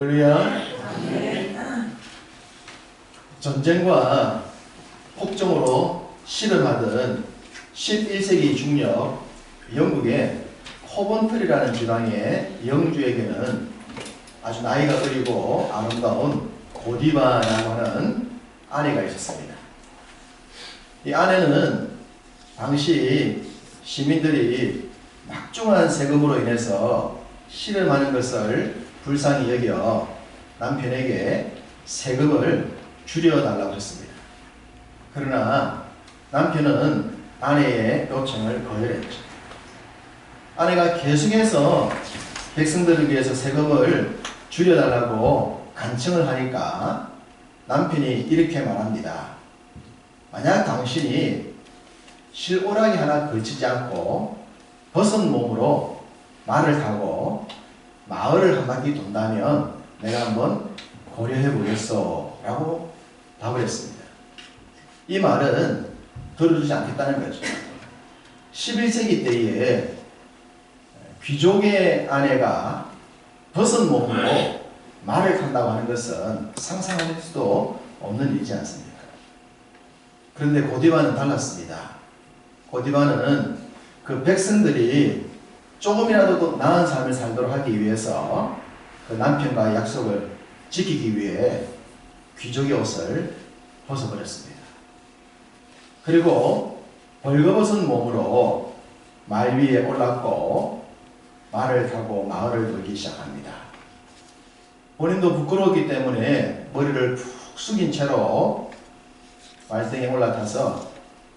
할렐루야. 전쟁과 폭정으로 실험하던 11세기 중엽 영국의 코번트리라는 지방의 영주에게는 아주 나이가 어리고 아름다운 고디바라고 하는 아내가 있었습니다. 이 아내는 당시 시민들이 막중한 세금으로 인해서 실험하는 것을 불쌍히 여겨 남편에게 세금을 줄여달라고 했습니다. 그러나 남편은 아내의 요청을 거절했죠. 아내가 계속해서 백성들을 위해서 세금을 줄여달라고 간청을 하니까 남편이 이렇게 말합니다. 만약 당신이 실오라기 하나 걸치지 않고 벗은 몸으로 말을 타고 마을을 한 바퀴 돈다면 내가 한번 고려해 보겠소 라고 답을 했습니다. 이 말은 들어주지 않겠다는 거죠. 11세기 때에 귀족의 아내가 벗은 몸으로 말을 탄다고 하는 것은 상상할 수도 없는 일이지 않습니까? 그런데 고디바는 달랐습니다. 고디바는 그 백성들이 조금이라도 더 나은 삶을 살도록 하기 위해서 그 남편과의 약속을 지키기 위해 귀족의 옷을 벗어버렸습니다. 그리고 벌거벗은 몸으로 말 위에 올랐고 말을 타고 마을을 돌기 시작합니다. 본인도 부끄러웠기 때문에 머리를 푹 숙인 채로 말등에 올라타서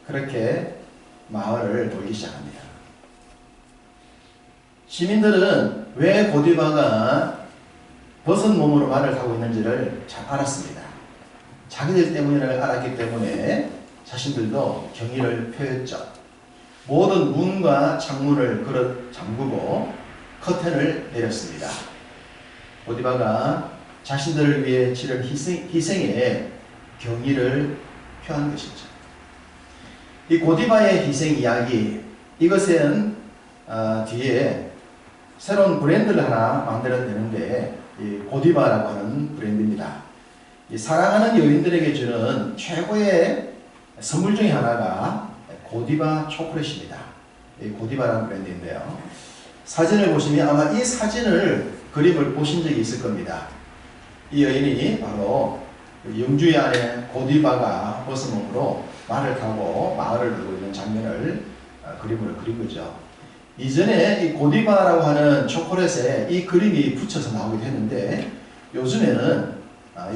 그렇게 마을을 돌기 시작합니다. 시민들은 왜 고디바가 벗은 몸으로 말을 타고 있는지를 잘 알았습니다. 자기들 때문을 알았기 때문에 자신들도 경의를 표했죠. 모든 문과 창문을 걸어 잠그고 커튼을 내렸습니다. 고디바가 자신들을 위해 치른 희생에 경의를 표한 것이죠. 이 고디바의 희생 이야기, 이것은 뒤에 새로운 브랜드를 하나 만들어내는데 이 고디바라고 하는 브랜드입니다. 이 사랑하는 여인들에게 주는 최고의 선물 중에 하나가 고디바 초콜릿입니다. 이 고디바라는 브랜드인데요. 사진을 보시면 아마 이 사진을 그림을 보신 적이 있을 겁니다. 이 여인이 바로 영주의 아내 고디바가 벗은 몸으로 말을 타고 마을을 돌고 있는 장면을 그림으로 그린 거죠. 이전에 이 고디바라고 하는 초콜릿에 이 그림이 붙여서 나오기도 했는데 요즘에는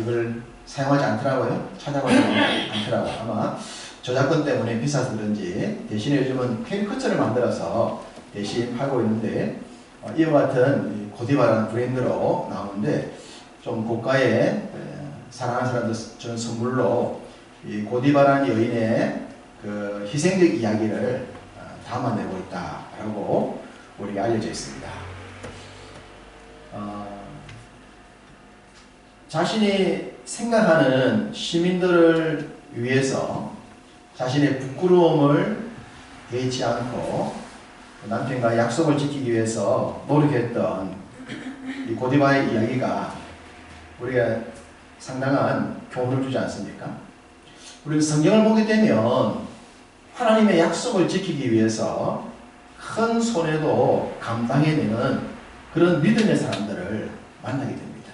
이걸 사용하지 않더라고요. 찾아보지 않더라고요. 아마 저작권 때문에 비싸서 그런지 대신에 요즘은 캐리커처를 만들어서 대신 팔고 있는데 이와 같은 고디바라는 브랜드로 나오는데 좀 고가의 사랑하는 사람들 주는 선물로 이 고디바라는 여인의 그 희생적 이야기를 담아내고 있다라고 우리가 알려져 있습니다. 자신이 생각하는 시민들을 위해서 자신의 부끄러움을 개의치 않고 남편과 약속을 지키기 위해서 노력했던 이 고디바의 이야기가 우리가 상당한 교훈을 주지 않습니까? 우리 성경을 보게 되면 하나님의 약속을 지키기 위해서 큰 손해도 감당해내는 그런 믿음의 사람들을 만나게 됩니다.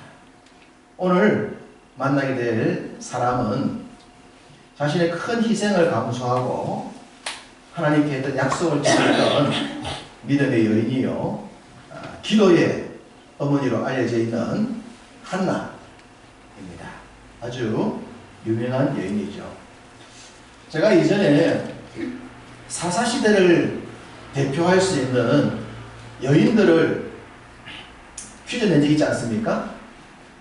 오늘 만나게 될 사람은 자신의 큰 희생을 감수하고 하나님께 했던 약속을 지켰던 믿음의 여인이요, 기도의 어머니로 알려져 있는 한나입니다. 아주 유명한 여인이죠. 제가 이전에 사사시대를 대표할 수 있는 여인들을 퀴즈 낸 적이 있지 않습니까?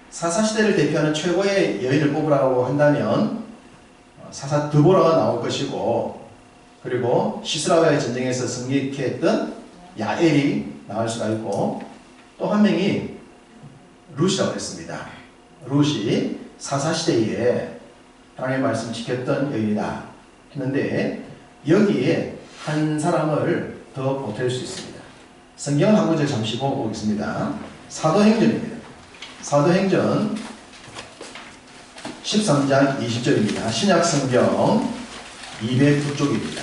사사시대를 대표하는 최고의 여인을 뽑으라고 한다면 사사 드보라가 나올 것이고, 그리고 시스라와의 전쟁에서 승리했던 야엘이 나올 수가 있고, 또 한 명이 룻이라고 했습니다. 룻이 사사시대에 하나님의 말씀 지켰던 여인이다 했는데 여기에 한 사람을 더 보탤 수 있습니다. 성경을 한 구절 잠시 보고 오겠습니다. 사도행전입니다. 사도행전 13장 20절입니다. 신약성경 209쪽입니다.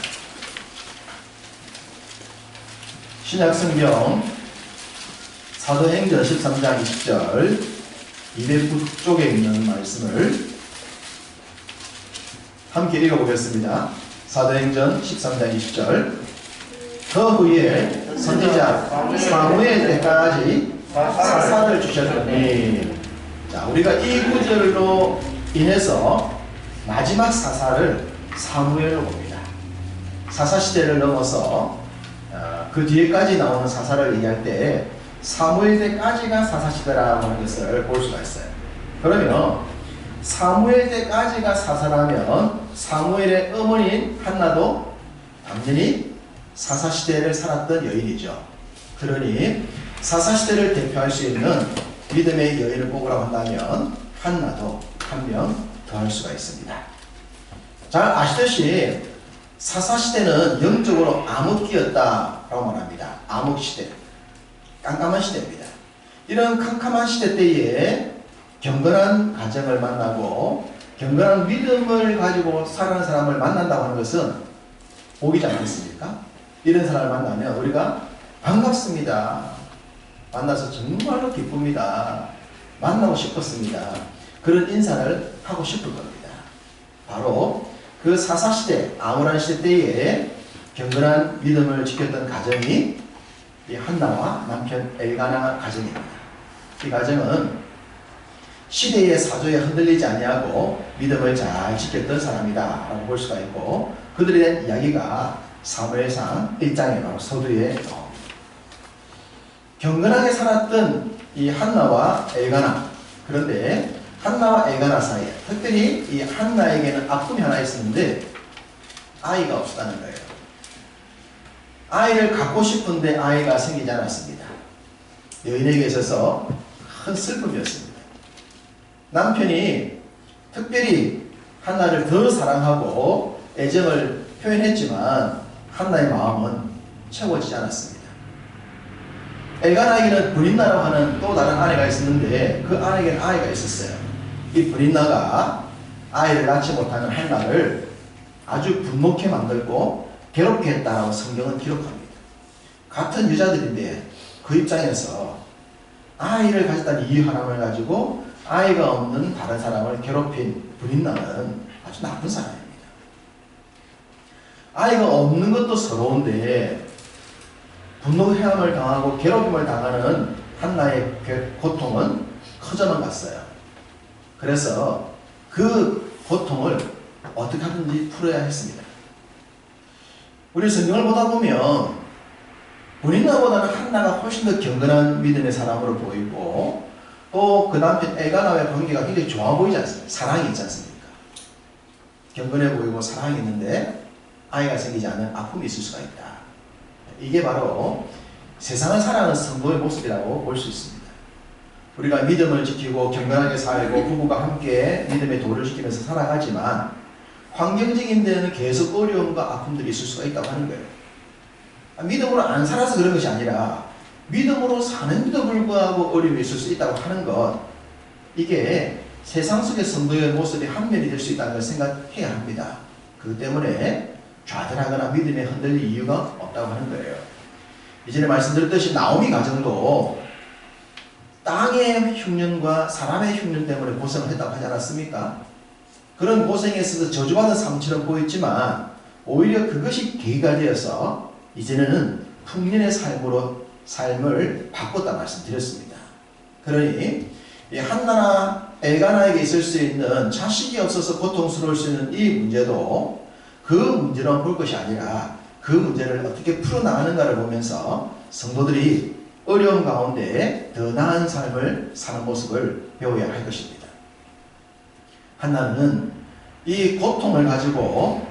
신약성경 사도행전 13장 20절 209쪽에 있는 말씀을 함께 읽어보겠습니다. 사도행전 13장 20절. 그 후에 선지자 사무엘 때까지 사사를 주셨더니, 자, 우리가 이 구절로 인해서 마지막 사사를 사무엘로 봅니다. 사사시대를 넘어서 그 뒤에까지 나오는 사사를 얘기할 때 사무엘 때까지가 사사시대라고 하는 것을 볼 수가 있어요. 그러면 사무엘 때까지가 사사라면 사무엘의 어머니인 한나도 당연히 사사시대를 살았던 여인이죠. 그러니 사사시대를 대표할 수 있는 믿음의 여인을 뽑으라고 한다면 한나도 한 명 더 할 수가 있습니다. 잘 아시듯이 사사시대는 영적으로 암흑기였다라고 말합니다. 암흑시대, 깜깜한 시대입니다. 이런 캄캄한 시대 때에 경건한 가정을 만나고 경건한 믿음을 가지고 살아가는 사람을 만난다고 하는 것은 복이지 않겠습니까? 이런 사람을 만나면 우리가 반갑습니다. 만나서 정말로 기쁩니다. 만나고 싶었습니다. 그런 인사를 하고 싶을 겁니다. 바로 그 사사시대, 암울한 시대 때에 경건한 믿음을 지켰던 가정이 이 한나와 남편 엘가나 가정입니다. 이 가정은 시대의 사조에 흔들리지 아니하고 믿음을 잘 지켰던 사람이다 라고 볼 수가 있고, 그들에 대한 이야기가 사무엘상 1장에 바로 서두에 나옵니다. 경건하게 살았던 이 한나와 엘가나, 그런데 한나와 엘가나 사이에 특별히 이 한나에게는 아픔이 하나 있었는데 아이가 없었다는 거예요. 아이를 갖고 싶은데 아이가 생기지 않았습니다. 여인에게 있어서 큰 슬픔이었습니다. 남편이 특별히 한나를 더 사랑하고 애정을 표현했지만 한나의 마음은 채워지지 않았습니다. 엘가나에게는 브린나라고 하는 또 다른 아내가 있었는데 그 아내에게는 아이가 있었어요. 이 브린나가 아이를 낳지 못하는 한나를 아주 분노케 만들고 괴롭게 했다라고 성경은 기록합니다. 같은 여자들인데 그 입장에서 아이를 가졌다는 이유 하나를 가지고 아이가 없는 다른 사람을 괴롭힌 브린나는 아주 나쁜 사람입니다. 아이가 없는 것도 서러운데 분노해함을 당하고 괴롭힘을 당하는 한나의 고통은 커져만 갔어요. 그래서 그 고통을 어떻게 하든지 풀어야 했습니다. 우리 성경을 보다 보면 브린나보다는 한나가 훨씬 더 경건한 믿음의 사람으로 보이고 또 그 남편 엘가나와의 관계가 굉장히 좋아 보이지 않습니까? 사랑이 있지 않습니까? 경건해 보이고 사랑이 있는데 아이가 생기지 않는 아픔이 있을 수가 있다. 이게 바로 세상을 살아가는 성도의 모습이라고 볼 수 있습니다. 우리가 믿음을 지키고 경건하게 살고 부부가 함께 믿음의 도를 지키면서 살아가지만 환경적인 데는 계속 어려움과 아픔들이 있을 수가 있다고 하는 거예요. 믿음으로 안 살아서 그런 것이 아니라 믿음으로 사는데도 불구하고 어려움이 있을 수 있다고 하는 것, 이게 세상 속의 성도의 모습이 한 면이 될 수 있다는 걸 생각해야 합니다. 그렇기 때문에 좌절하거나 믿음에 흔들릴 이유가 없다고 하는 거예요. 이전에 말씀드렸듯이 나오미 가정도 땅의 흉년과 사람의 흉년 때문에 고생을 했다고 하지 않았습니까? 그런 고생에 있어서 저주받은 삶처럼 보였지만 오히려 그것이 계기가 되어서 이제는 풍년의 삶을 바꿨다 말씀드렸습니다. 그러니 이 한나나 엘가나에게 있을 수 있는 자식이 없어서 고통스러울 수 있는 이 문제도 그 문제로만 볼 것이 아니라 그 문제를 어떻게 풀어나가는가를 보면서 성도들이 어려움 가운데 더 나은 삶을 사는 모습을 배워야 할 것입니다. 한나는 이 고통을 가지고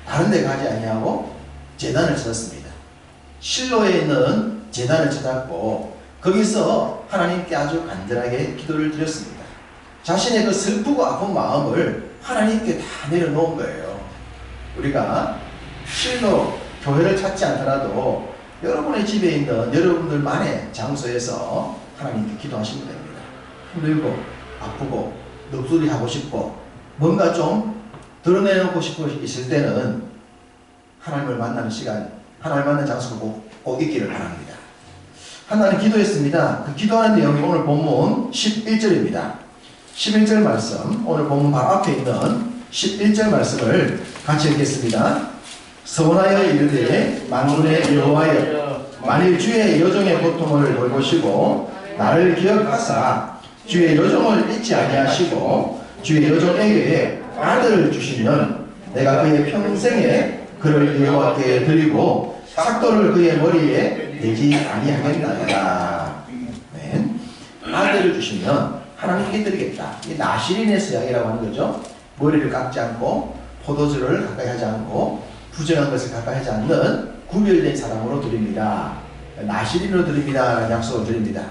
다른 데 가지 아니하고 제단을 찾았습니다. 실로에 있는 제단을 찾았고 거기서 하나님께 아주 간절하게 기도를 드렸습니다. 자신의 그 슬프고 아픈 마음을 하나님께 다 내려놓은 거예요. 우리가 실로 교회를 찾지 않더라도 여러분의 집에 있는 여러분들만의 장소에서 하나님께 기도하시면 됩니다. 힘들고 아프고 넋두리 하고 싶고 뭔가 좀 드러내놓고 싶고 있을 때는 하나님을 만나는 시간, 하나님을 만나는 장소가 꼭 있기를 바랍니다. 한나는 기도했습니다. 그 기도하는 내용이 오늘 본문 11절입니다. 11절 말씀, 오늘 본문 바로 앞에 있는 11절 말씀을 같이 읽겠습니다. 서원하여 이르되 만군의 여호와여, 만일 주의 여종의 고통을 돌보시고 나를 기억하사 주의 여종을 잊지 아니하시고 주의 여종에게 아들을 주시면 내가 그의 평생에 그를 여호와께 드리고 삭도를 그의 머리에 대지 아니하겠나이다. 네. 아들을 주시면 하나님께 드리겠다. 이 나시린의 서약이라고 하는 거죠. 머리를 깎지 않고 포도주를 가까이 하지 않고 부정한 것을 가까이 하지 않는 구별된 사람으로 드립니다. 나시린으로 드립니다. 라는 약속을 드립니다.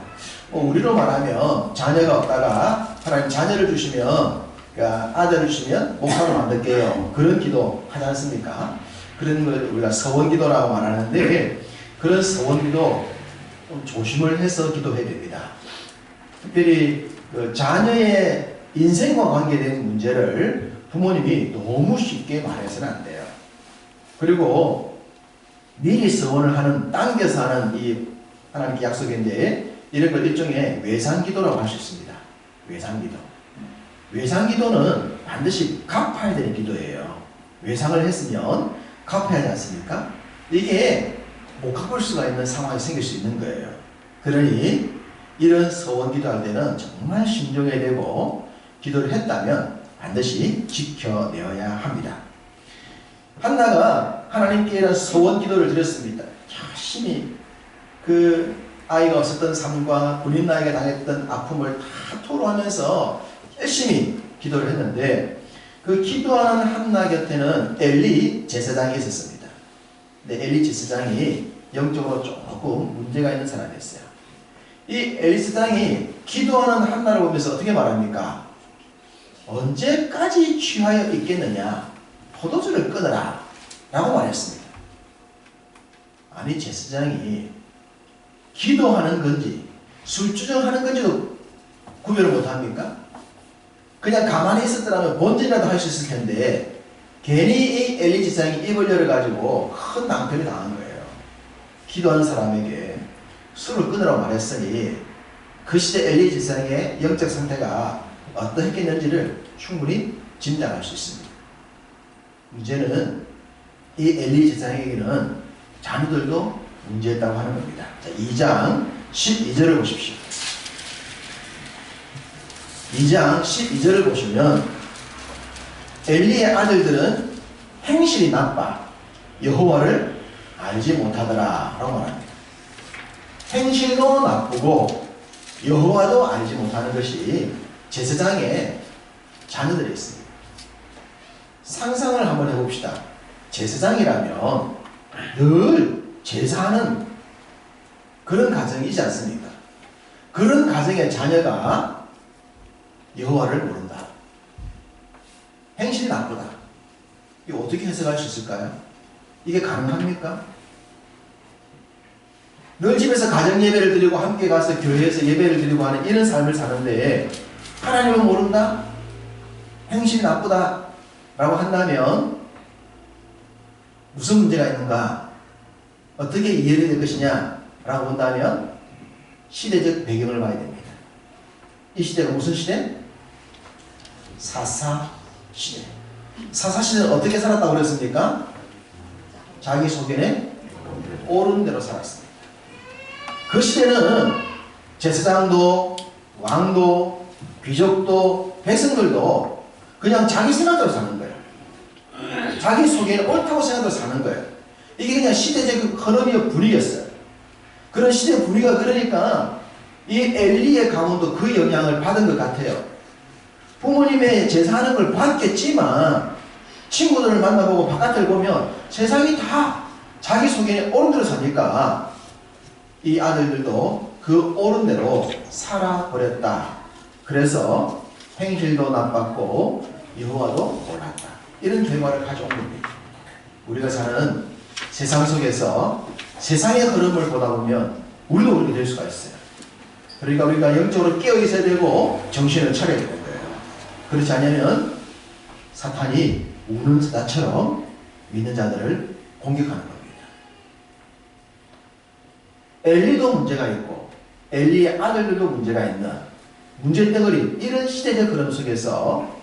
우리로 말하면 자녀가 없다가 하나님 자녀를 주시면, 그러니까 아들을 주시면 목사로 만들게요. 그런 기도 하지 않습니까? 그런 걸 우리가 서원기도라고 말하는데, 그런 서원기도 좀 조심을 해서 기도해야 됩니다. 특별히 그 자녀의 인생과 관계된 문제를 부모님이 너무 쉽게 말해서는 안 돼요. 그리고 미리 서원을 하는, 당겨서 하는 이 하나님께 약속인데, 이런 걸 일종의 외상기도라고 할 수 있습니다. 외상기도. 외상기도는 반드시 갚아야 되는 기도예요. 외상을 했으면 갚아야 하지 않습니까? 이게 못 갚을 수가 있는 상황이 생길 수 있는 거예요. 그러니 이런 서원 기도할 때는 정말 신중해야 되고, 기도를 했다면 반드시 지켜내어야 합니다. 한나가 하나님께 이런 서원 기도를 드렸습니다. 열심히 그 아이가 없었던 삶과 본인 나이가 당했던 아픔을 다 토로하면서 열심히 기도를 했는데, 그 기도하는 한나 곁에는 엘리 제사장이 있었습니다. 근데 엘리 제사장이 영적으로 조금 문제가 있는 사람이었어요. 이 엘리 제사장이 기도하는 한나를 보면서 어떻게 말합니까? 언제까지 취하여 있겠느냐? 포도주를 끊으라 라고 말했습니다. 아니, 제사장이 기도하는 건지 술주정하는 건지도 구별을 못합니까? 그냥 가만히 있었더라면 본전이라도 할 수 있을 텐데, 괜히 이 엘리 제사장이 입을 열어가지고 큰 낭패를 당한 거예요. 기도하는 사람에게 술을 끊으라고 말했으니 그 시대 엘리 제사장의 영적 상태가 어떠했겠는지를 충분히 짐작할 수 있습니다. 문제는 이 엘리 제사장에게는 자녀들도 문제였다고 하는 겁니다. 자, 2장 12절을 보십시오. 2장 12절을 보시면 엘리의 아들들은 행실이 나빠 여호와를 알지 못하더라 라고 말합니다. 행실도 나쁘고 여호와도 알지 못하는 것이 제사장의 자녀들이 있습니다. 상상을 한번 해봅시다. 제사장이라면 늘 제사하는 그런 가정이지 않습니까? 그런 가정의 자녀가 여호와를 모른다. 행실이 나쁘다. 이거 어떻게 해석할 수 있을까요? 이게 가능합니까? 늘 집에서 가정 예배를 드리고 함께 가서 교회에서 예배를 드리고 하는 이런 삶을 사는데 하나님은 모른다? 행실이 나쁘다 라고 한다면 무슨 문제가 있는가? 어떻게 이해가 될 것이냐 라고 본다면 시대적 배경을 봐야 됩니다. 이 시대가 무슨 시대? 사사시대. 사사시대는 어떻게 살았다고 그랬습니까? 자기 소견에 옳은 대로 살았습니다. 그 시대는 제사장도 왕도 귀족도 백성들도 그냥 자기 생각대로 사는 거예요. 자기 소견에 옳다고 생각대로 사는 거예요. 이게 그냥 시대적 흐름이요 분위기였어요. 그런 시대 분위기가 그러니까 이 엘리의 가문도 그 영향을 받은 것 같아요. 부모님의 제사하는 걸 봤겠지만 친구들을 만나보고 바깥을 보면 세상이 다 자기 소견에 옳은 대로 사니까 이 아들들도 그 옳은 대로 살아버렸다. 그래서 행실도 나빴고 여호와도 몰랐다. 이런 결과를 가져온 겁니다. 우리가 사는 세상 속에서 세상의 흐름을 보다 보면 우리도 그렇게 될 수가 있어요. 그러니까 우리가 영적으로 깨어 있어야 되고 정신을 차려야 되는 거예요. 그렇지 않으면 사탄이 우는 사자처럼 믿는 자들을 공격하는 겁니다. 엘리도 문제가 있고 엘리의 아들들도 문제가 있는 문제덩어리, 이런 시대적 흐름 속에서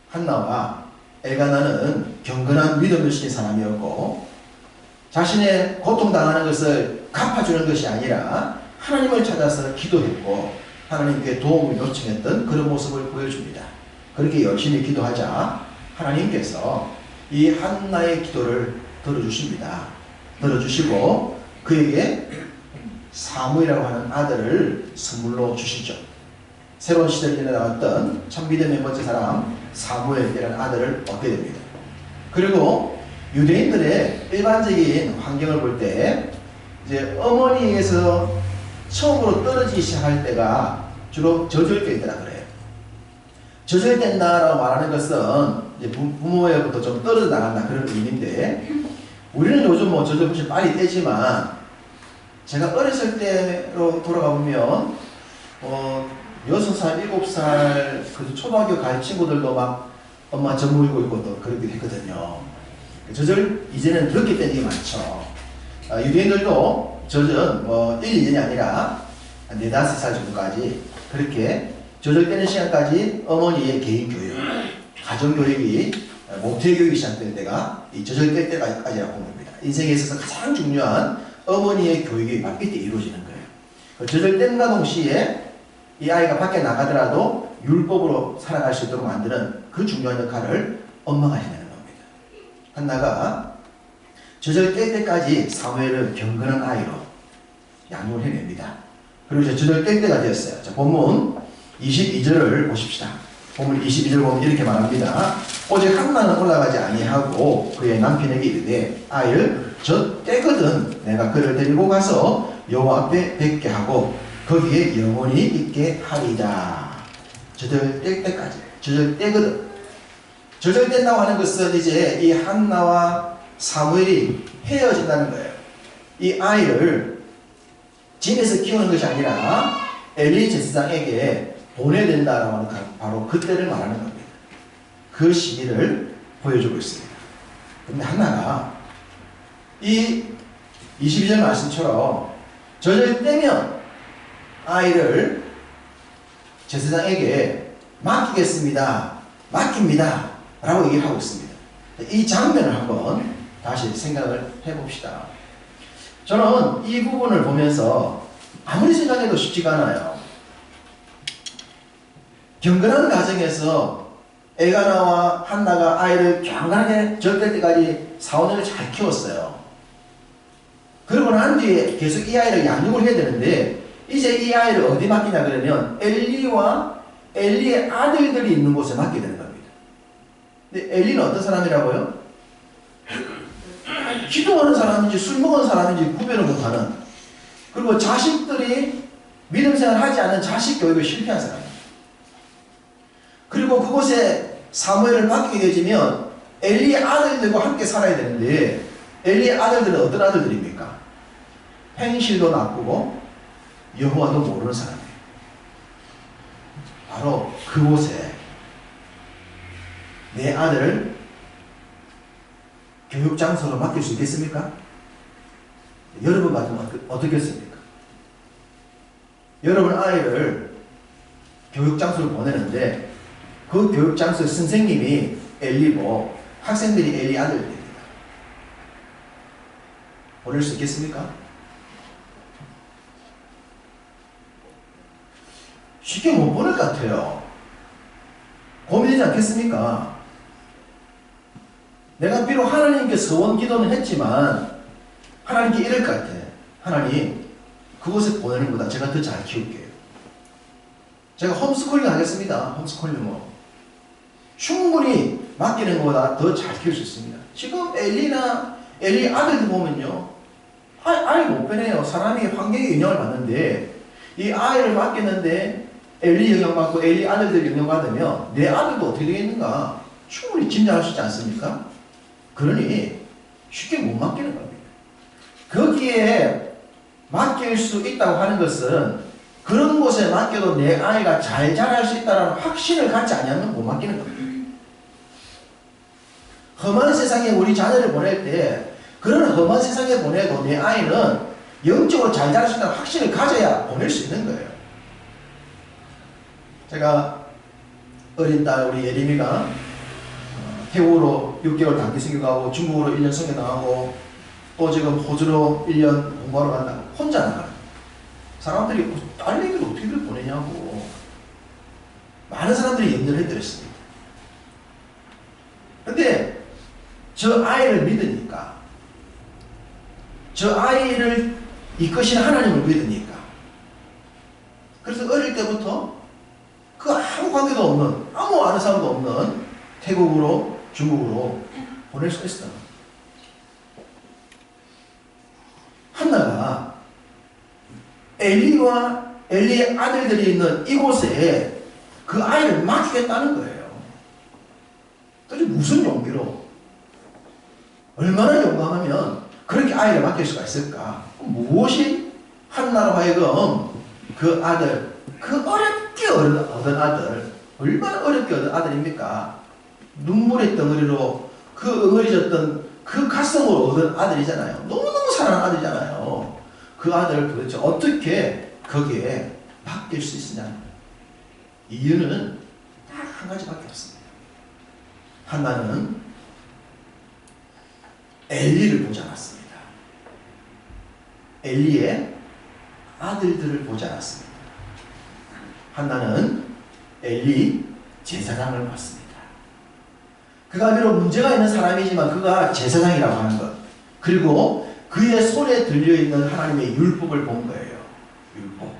한나와 엘가나는 경건한 믿음을 지닌 사람이었고, 자신의 고통당하는 것을 갚아주는 것이 아니라 하나님을 찾아서 기도했고 하나님께 도움을 요청했던 그런 모습을 보여줍니다. 그렇게 열심히 기도하자 하나님께서 이 한나의 기도를 들어주십니다. 들어주시고 그에게 사무엘이라고 하는 아들을 선물로 주시죠. 새로운 시대를 일어나왔던 참 믿음의 번째 사람 사무엘이라는 아들을 얻게 됩니다. 그리고 유대인들의 일반적인 환경을 볼 때 이제 어머니에서 처음으로 떨어지기 시작할 때가 주로 젖을 때이더라 그래요. 젖을 땐다라고 말하는 것은 이제 부모에부터 좀 떨어져 나간다 그런 의미인데, 우리는 요즘 뭐 젖을 훨씬 빨리 떼지만 제가 어렸을 때로 돌아가 보면 6살, 7살 그 초등학교 갈 친구들도 막 엄마 젖 물고 있고 또 그렇게 했거든요. 젖을 이제는 그렇게 떼는 게 많죠. 유대인들도 젖은 1, 2년이 아니라 4, 5살 정도까지 그렇게 젖을 떼는 시간까지 어머니의 개인 교육, 가정 교육이 모태 교육이 시작될 때가 이 젖을 뗄 때까지라고 본 겁니다. 인생에 있어서 가장 중요한 어머니의 교육이 이때 이루어지는 거예요. 젖을 뗀과 동시에 이 아이가 밖에 나가더라도 율법으로 살아갈 수 있도록 만드는 그 중요한 역할을 엄마가 해내는 겁니다. 한나가 젖을 뗄 때까지 사무엘을 경건한 아이로 양육을 해냅니다. 그리고 이제 젖을 뗄 때가 되었어요. 자, 본문 22절을 보십시다. 본문 22절 보면 이렇게 말합니다. 오직 한나는 올라가지 아니하고 그의 남편에게 이르되 아이를 젖 떼거든 내가 그를 데리고 가서 여호와 앞에 뵙게 하고 거기에 영원히 있게 하리라. 젖을 뗄 때까지. 젖을 떼거든. 젖을 뗀다고 하는 것은 이제 이 한나와 사무엘이 헤어진다는 거예요. 이 아이를 집에서 키우는 것이 아니라 엘리 제사장에게 보내야 된다라고 하는 바로 그때를 말하는 겁니다. 그 시기를 보여주고 있습니다. 그런데 한나가 이 22절 말씀처럼 젖을 떼면 아이를 제사장에게 맡기겠습니다. 맡깁니다. 라고 얘기를 하고 있습니다. 이 장면을 한번 다시 생각을 해봅시다. 저는 이 부분을 보면서 아무리 생각해도 쉽지가 않아요. 경건한 가정에서 엘가나와 한나가 아이를 경건하게 젖될 때까지 4~5년을 잘 키웠어요. 그러고 난 뒤에 계속 이 아이를 양육을 해야 되는데 이제 이 아이를 어디 맡기냐 그러면 엘리와 엘리의 아들들이 있는 곳에 맡게 되는 겁니다. 근데 엘리는 어떤 사람이라고요? 기도하는 사람인지 술 먹은 사람인지 구별을 못하는, 그리고 자식들이 믿음 생활을 하지 않은 자식 교육을 실패한 사람입니다. 그리고 그곳에 사무엘을 맡기게 되지면 엘리의 아들들과 함께 살아야 되는데 엘리의 아들들은 어떤 아들들입니까? 행실도 나쁘고 여호와도 모르는 사람이에요. 바로 그곳에 내 아들을 교육장소로 맡길 수 있겠습니까? 여러분 같으면 어떻겠습니까? 여러분 아이를 교육장소로 보내는데 그 교육장소 선생님이 엘리고 학생들이 엘리 아들들입니다. 보낼 수 있겠습니까? 쉽게 못 보낼 것 같아요. 고민되지 않겠습니까? 내가 비록 하나님께 서원 기도는 했지만 하나님께 이럴 것 같아. 하나님, 그곳에 보내는 것보다 제가 더 잘 키울게요. 제가 홈스쿨링 하겠습니다. 홈스쿨링 충분히 맡기는 것보다 더 잘 키울 수 있습니다. 지금 엘리 아들들 보면요, 아이 못 빼내요. 사람이 환경에 영향을 받는데 이 아이를 맡겼는데 엘리 영향받고 엘리 아들들 영향받으면 내 아들도 어떻게 되겠는가 충분히 짐작할 수 있지 않습니까? 그러니 쉽게 못 맡기는 겁니다. 거기에 맡길 수 있다고 하는 것은 그런 곳에 맡겨도 내 아이가 잘 자랄 수 있다는 확신을 갖지 않으면 못 맡기는 겁니다. 험한 세상에 우리 자녀를 보낼 때 그런 험한 세상에 보내도 내 아이는 영적으로 잘 자랄 수 있다는 확신을 가져야 보낼 수 있는 거예요. 제가 어린 딸 우리 예림이가 태국으로 6개월 단기 선교 가고 중국으로 1년 선교 나가고 또 지금 호주로 1년 공부하러 간다고 혼자 나가요. 사람들이 딸내미를 어떻게 보내냐고 많은 사람들이 염려를 해드렸습니다. 근데 저 아이를 믿으니까 저 아이를 이끄신 하나님을 믿으니까 그래서 어릴 때부터 그 아무 관계도 없는 아무 아는 사람도 없는 태국으로 중국으로 보낼 수 있었다. 한나가 엘리와 엘리의 아들들이 있는 이곳에 그 아이를 맡기겠다는 거예요. 도대체 무슨 용기로 얼마나 용감하면 그렇게 아이를 맡길 수가 있을까? 무엇이 한나로 하여금 그 아들 그 어렵게 얻은 아들 얼마나 어렵게 얻은 아들입니까? 눈물의 덩어리로 그 응어리졌던 그 가슴으로 얻은 아들이잖아요. 너무너무 사랑하는 아들이잖아요. 그 아들을 도대체 어떻게 거기에 맡길 수 있으냐? 이유는 딱 한 가지밖에 없습니다. 한나는 엘리를 보지 않았습니다. 엘리의 아들들을 보지 않았습니다. 한나는 엘리 제사장을 봤습니다. 그가 비록 문제가 있는 사람이지만 그가 제사장이라고 하는 것 그리고 그의 손에 들려있는 하나님의 율법을 본 거예요. 율법.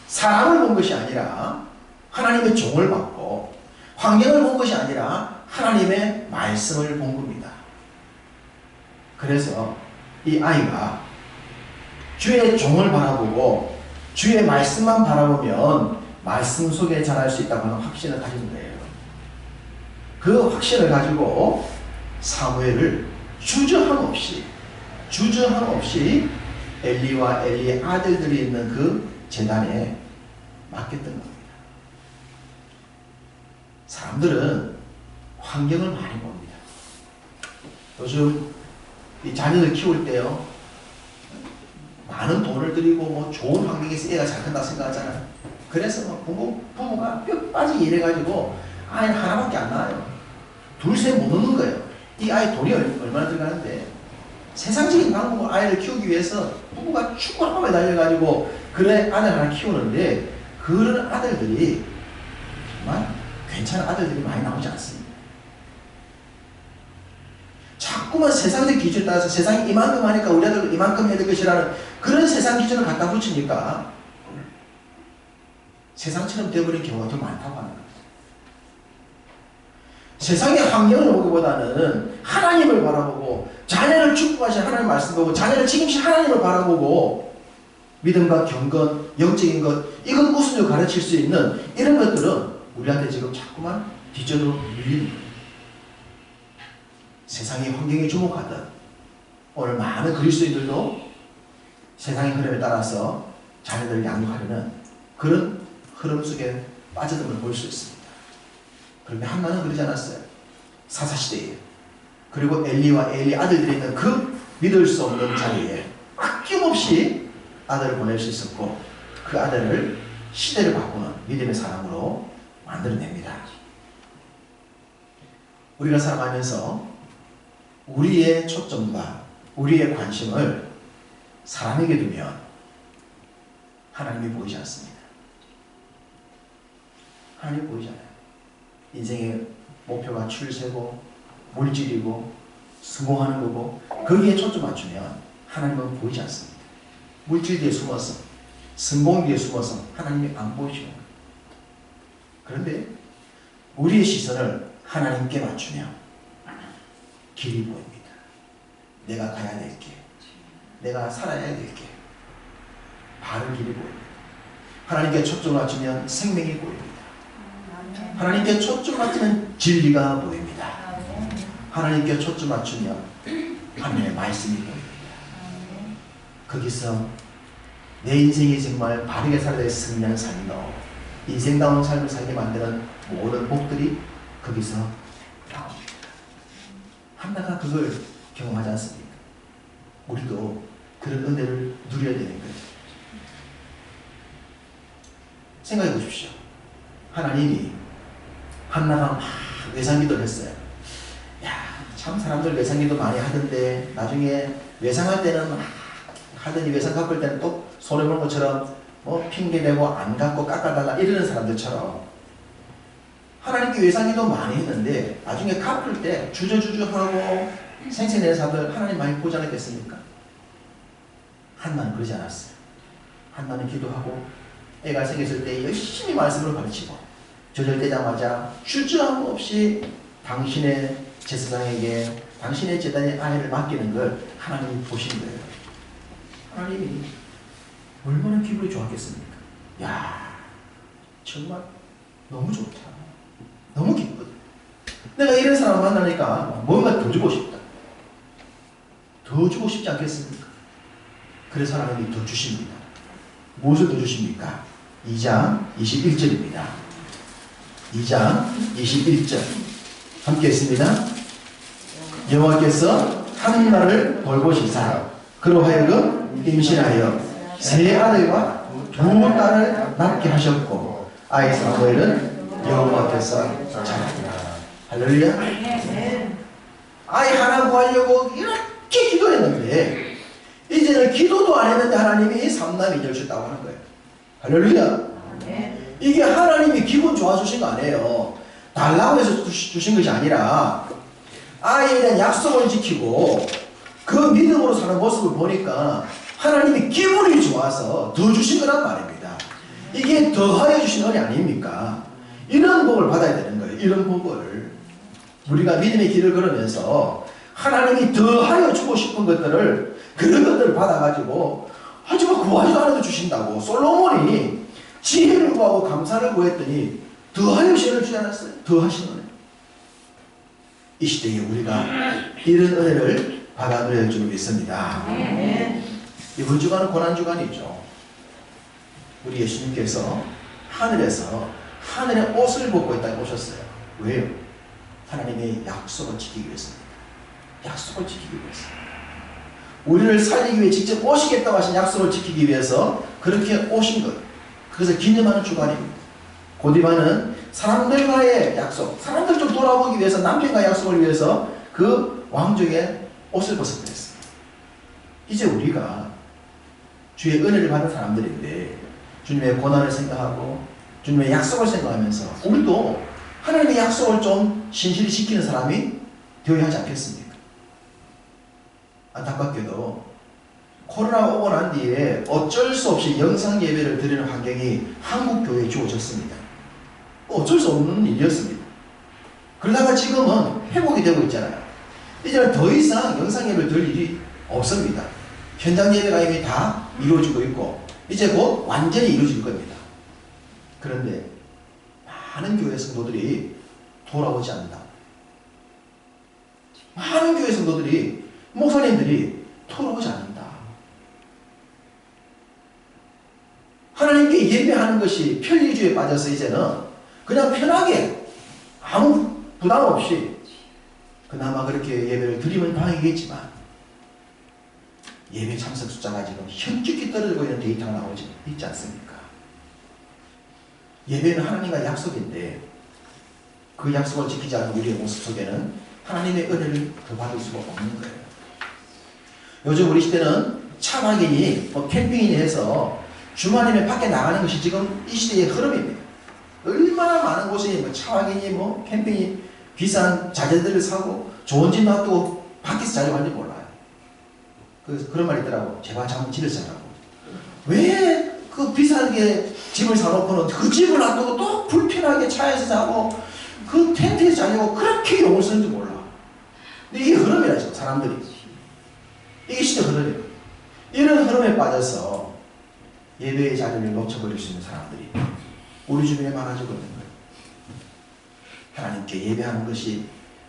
사람을 본 것이 아니라 하나님의 종을 봤고 환경을 본 것이 아니라 하나님의 말씀을 본 겁니다. 그래서 이 아이가 주의 종을 바라보고 주의 말씀만 바라보면 말씀 속에 자랄 수 있다고 하는 확신을 가진 거예요. 그 확신을 가지고 사무엘을 주저함 없이 엘리와 엘리의 아들들이 있는 그 제단에 맡겼던 겁니다. 사람들은 환경을 많이 봅니다. 요즘 이 자녀들 키울 때요 많은 돈을 들이고 뭐 좋은 환경에서 애가 잘 큰다 생각하잖아요. 그래서 부모가 뼈 빠지게 일해가지고 아이 하나밖에 안 낳아요. 둘, 셋 못 넣는 거예요. 이 아이 돈이 얼마나 들어가는데 세상적인 방법으로 아이를 키우기 위해서 부모가 축구학원에 달려가지고 그래 아들 하나 키우는데 그런 아들들이 정말 괜찮은 아들들이 많이 나오지 않습니다. 자꾸만 세상적 기준에 따라서 세상이 이만큼 하니까 우리 아들도 이만큼 해야 될 것이라는 그런 세상 기준을 갖다 붙이니까 세상처럼 되어버린 경우가 더 많다고 하는 거예요. 세상의 환경을 보기보다는 하나님을 바라보고 자녀를 축복하신 하나님 말씀 보고 자녀를 책임질 하나님을 바라보고 믿음과 경건, 영적인 것 이것 우선으로 가르칠 수 있는 이런 것들은 우리한테 지금 자꾸만 뒷전으로 밀리는 거예요. 세상의 환경에 주목하던 오늘 많은 그리스도인들도 세상의 흐름에 따라서 자녀들을 양육하려는 그런 흐름 속에 빠져들음을 볼 수 있습니다. 그런데 한나는 그러지 않았어요. 사사시대에 그리고 엘리와 엘리 아들들이 있는 그 믿을 수 없는 자리에 아낌없이 아들을 보낼 수 있었고 그 아들을 시대를 바꾸는 믿음의 사람으로 만들어냅니다. 우리가 살아가면서 우리의 초점과 우리의 관심을 사람에게 두면 하나님이 보이지 않습니다. 하나님이 보이지 않아요. 인생의 목표가 출세고 물질이고 성공하는 거고 거기에 초점 맞추면 하나님은 보이지 않습니다. 물질 뒤에 숨어서 성공 뒤에 숨어서 하나님이 안 보이시는 거예요. 그런데 우리의 시선을 하나님께 맞추면 길이 보입니다. 내가 가야 될 길, 내가 살아야 될 길, 바른 길이 보입니다. 하나님께 초점을 맞추면 생명이 보입니다. 하나님께 초점 맞추면 진리가 보입니다. 하나님께 초점 맞추면 하나님의 말씀이 보입니다. 거기서 내 인생이 정말 바르게 살아야 승리하는 삶이노, 인생다운 삶을 살게 만드는 모든 복들이 거기서 나옵니다. 한나가 그걸 경험하지 않습니까? 우리도 그런 은혜를 누려야 되는 거예요. 생각해 보십시오. 하나님이 한나가 막 외상기도를 했어요. 야, 참 사람들 외상기도 많이 하던데 나중에 외상할 때는 막 하더니 외상 갚을 때는 또 손해보는 것처럼 뭐 핑계대고 안 갚고 깎아달라 이러는 사람들처럼 하나님께 외상기도 많이 했는데 나중에 갚을 때 주저주저하고 생색내는 사람들 하나님 많이 보지 않았겠습니까? 한나는 그러지 않았어요. 한나는 기도하고 애가 생겼을 때 열심히 말씀을 가르치고 저절되자마자 주저함 없이 당신의 제사장에게 당신의 제단의 아내를 맡기는 걸 하나님이 보신 거예요. 하나님이 얼마나 기분이 좋았겠습니까? 야, 정말 너무 좋다. 너무 기쁘다. 내가 이런 사람 만나니까 뭔가 더 주고 싶다. 더 주고 싶지 않겠습니까? 그래서 하나님이 더 주십니다. 무엇을 더 주십니까? 2장 21절입니다. 2장 21절 함께 했습니다. 여호와께서 한나를 돌보시사 그로 하여금 임신하여 세 아들과 두 딸을 낳게 하셨고 아이 사무엘은 여호와께서 자랐다. 할렐루야. 아이 하나 구하려고 이렇게 기도했는데 이제는 기도도 안 했는데 하나님이 3남 2녀를 주셨다고 하는 거예요. 할렐루야. 이게 하나님이 기분 좋아 주신 거 아니에요. 달라고 해서 주신 것이 아니라 아이에 대한 약속을 지키고 그 믿음으로 사는 모습을 보니까 하나님이 기분이 좋아서 더 주신 거란 말입니다. 이게 더하여 주신 은혜 아닙니까? 이런 복을 받아야 되는 거예요. 이런 복을 우리가 믿음의 길을 걸으면서 하나님이 더하여 주고 싶은 것들을 그런 것들을 받아가지고 하지만 구하지도 않아도 주신다고. 솔로몬이 지혜를 구하고 감사를 구했더니 더하여 시를 주지 않았어요? 더하신 은혜. 이 시대에 우리가 이런 은혜를 받아 누릴 줄 믿습니다. 이번 주간은 고난주간이죠. 우리 예수님께서 하늘에서 하늘의 옷을 벗고 이 땅에 오셨어요. 왜요? 하나님의 약속을 지키기 위해서입니다. 약속을 지키기 위해서. 우리를 살리기 위해 직접 오시겠다고 하신 약속을 지키기 위해서 그렇게 오신 것. 그래서 기념하는 주간입니다. 고디바는 사람들과의 약속, 사람들 좀 돌아보기 위해서 남편과의 약속을 위해서 그 왕족의 옷을 벗어버렸습니다. 이제 우리가 주의 은혜를 받은 사람들인데 주님의 고난을 생각하고 주님의 약속을 생각하면서 우리도 하나님의 약속을 좀 신실히 지키는 사람이 되어야 하지 않겠습니까? 안타깝게도 코로나가 오고 난 뒤에 어쩔 수 없이 영상 예배를 드리는 환경이 한국 교회에 주어졌습니다. 어쩔 수 없는 일이었습니다. 그러다가 지금은 회복이 되고 있잖아요. 이제는 더 이상 영상 예배를 드릴 일이 없습니다. 현장 예배가 이미 다 이루어지고 있고 이제 곧 완전히 이루어질 겁니다. 그런데 많은 교회 성도들이 돌아오지 않는다. 많은 교회 성도들이 목사님들이 돌아오지 않는다. 하나님께 예배하는 것이 편리주의에 빠져서 이제는 그냥 편하게 아무 부담 없이 그나마 그렇게 예배를 드리면 방이겠지만 예배 참석 숫자가 지금 현격히 떨어지고 있는 데이터가 나오지 있지 않습니까? 예배는 하나님과 약속인데 그 약속을 지키지 않는 우리의 모습 속에는 하나님의 은혜를 더 받을 수가 없는 거예요. 요즘 우리 시대는 차박인이 캠핑인이 해서 주말이면 밖에 나가는 것이 지금 이 시대의 흐름입니다. 얼마나 많은 곳에 차박인이 캠핑이 비싼 자재들을 사고 좋은 집 놔두고 밖에서 자려고 하는지 몰라요. 그런 말이 있더라고. 제발 잠깐 집에서 자라고. 왜 그 비싸게 집을 사놓고는 그 집을 놔두고 또 불편하게 차에서 자고 그 텐트에서 자려고 그렇게 용을 쓰는지 몰라. 근데 이게 흐름이라 지금 사람들이. 이게 시대 흐름이에요. 이런 흐름에 빠져서 예배의 자리를 놓쳐버릴 수 있는 사람들이 우리 주변에 많아지고 있는 거예요. 하나님께 예배하는 것이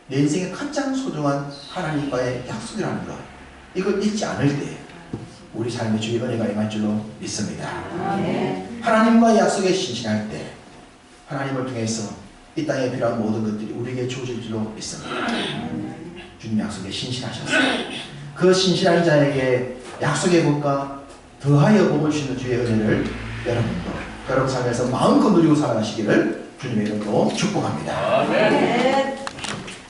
내 인생의 가장 소중한 하나님과의 약속이라는 것, 이걸 잊지 않을 때 우리 삶의 주의 은혜가 임할 줄로 믿습니다. 하나님과의 약속에 신실할 때 하나님을 통해서 이 땅에 필요한 모든 것들이 우리에게 주어질 줄로 믿습니다. 주님 약속에 신실하셨어요. 그 신실한 자에게 약속의 복과 더하여 복을 주시는 주의 은혜를 여러분도 여러분 삶에서 마음껏 누리고 살아가시기를 주님의 이름으로 축복합니다. 아멘.